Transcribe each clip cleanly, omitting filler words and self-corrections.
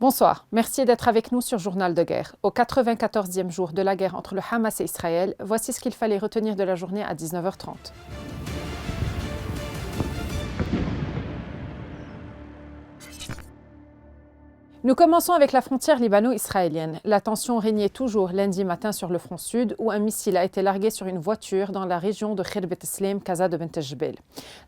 Bonsoir, merci d'être avec nous sur Journal de guerre. Au 94e jour de la guerre entre le Hamas et Israël, voici ce qu'il fallait retenir de la journée à 19h30. Nous commençons avec la frontière libano-israélienne. La tension régnait toujours lundi matin sur le front sud, où un missile a été largué sur une voiture dans la région de Khirbat Slim, Kaza de Bent Jbel.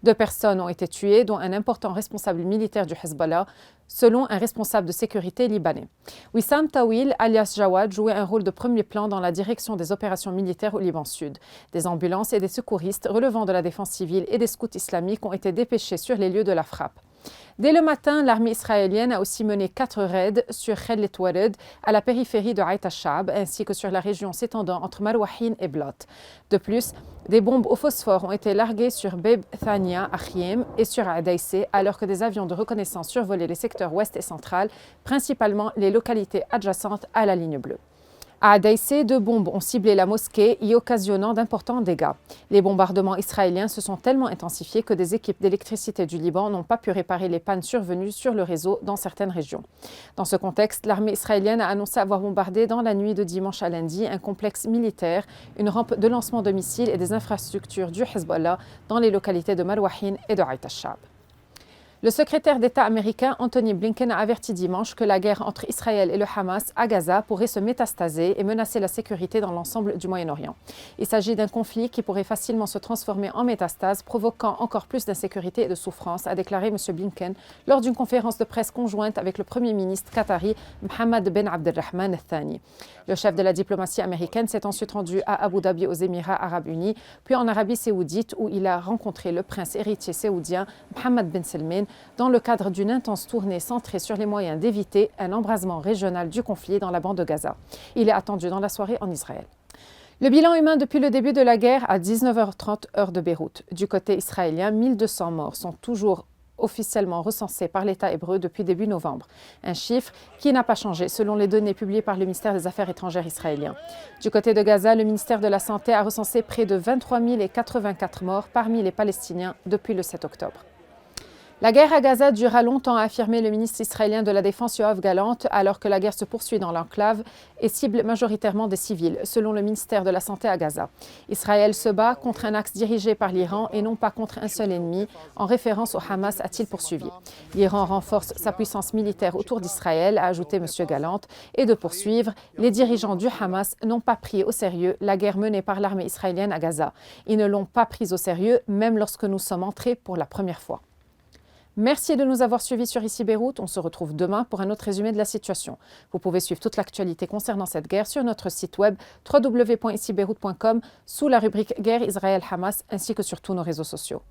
2 personnes ont été tuées, dont un important responsable militaire du Hezbollah, selon un responsable de sécurité libanais. Wissam Tawil, alias Jawad, jouait un rôle de premier plan dans la direction des opérations militaires au Liban Sud. Des ambulances et des secouristes relevant de la défense civile et des scouts islamiques ont été dépêchés sur les lieux de la frappe. Dès le matin, l'armée israélienne a aussi mené 4 raids sur Khelet Wared, à la périphérie de Aït al-Shab, ainsi que sur la région s'étendant entre Marwahin et Blot. De plus, des bombes au phosphore ont été larguées sur Beb Thania à Khiem et sur Adaïsé, alors que des avions de reconnaissance survolaient les secteurs ouest et central, principalement les localités adjacentes à la ligne bleue. À Adaïsé, 2 bombes ont ciblé la mosquée, y occasionnant d'importants dégâts. Les bombardements israéliens se sont tellement intensifiés que des équipes d'électricité du Liban n'ont pas pu réparer les pannes survenues sur le réseau dans certaines régions. Dans ce contexte, l'armée israélienne a annoncé avoir bombardé dans la nuit de dimanche à lundi un complexe militaire, une rampe de lancement de missiles et des infrastructures du Hezbollah dans les localités de Marwahin et de Aït al-Shab. Le secrétaire d'État américain Anthony Blinken a averti dimanche que la guerre entre Israël et le Hamas à Gaza pourrait se métastaser et menacer la sécurité dans l'ensemble du Moyen-Orient. Il s'agit d'un conflit qui pourrait facilement se transformer en métastase, provoquant encore plus d'insécurité et de souffrance, a déclaré M. Blinken lors d'une conférence de presse conjointe avec le Premier ministre qatari Mohammed Ben Abdelrahman Al-Thani. Le chef de la diplomatie américaine s'est ensuite rendu à Abu Dhabi aux Émirats arabes unis, puis en Arabie saoudite où il a rencontré le prince héritier saoudien Mohammed Ben Salman dans le cadre d'une intense tournée centrée sur les moyens d'éviter un embrasement régional du conflit dans la bande de Gaza. Il est attendu dans la soirée en Israël. Le bilan humain depuis le début de la guerre à 19h30 heure de Beyrouth. Du côté israélien, 1200 morts sont toujours officiellement recensés par l'État hébreu depuis début novembre. Un chiffre qui n'a pas changé selon les données publiées par le ministère des Affaires étrangères israélien. Du côté de Gaza, le ministère de la Santé a recensé près de 23 084 morts parmi les Palestiniens depuis le 7 octobre. La guerre à Gaza durera longtemps, a affirmé le ministre israélien de la Défense Yoav Gallant, alors que la guerre se poursuit dans l'enclave et cible majoritairement des civils, selon le ministère de la Santé à Gaza. Israël se bat contre un axe dirigé par l'Iran et non pas contre un seul ennemi, en référence au Hamas, a-t-il poursuivi. L'Iran renforce sa puissance militaire autour d'Israël, a ajouté M. Gallant, et de poursuivre, les dirigeants du Hamas n'ont pas pris au sérieux la guerre menée par l'armée israélienne à Gaza. Ils ne l'ont pas prise au sérieux, même lorsque nous sommes entrés pour la première fois. Merci de nous avoir suivis sur Ici Beyrouth. On se retrouve demain pour un autre résumé de la situation. Vous pouvez suivre toute l'actualité concernant cette guerre sur notre site web www.icibeyrouth.com sous la rubrique Guerre Israël-Hamas ainsi que sur tous nos réseaux sociaux.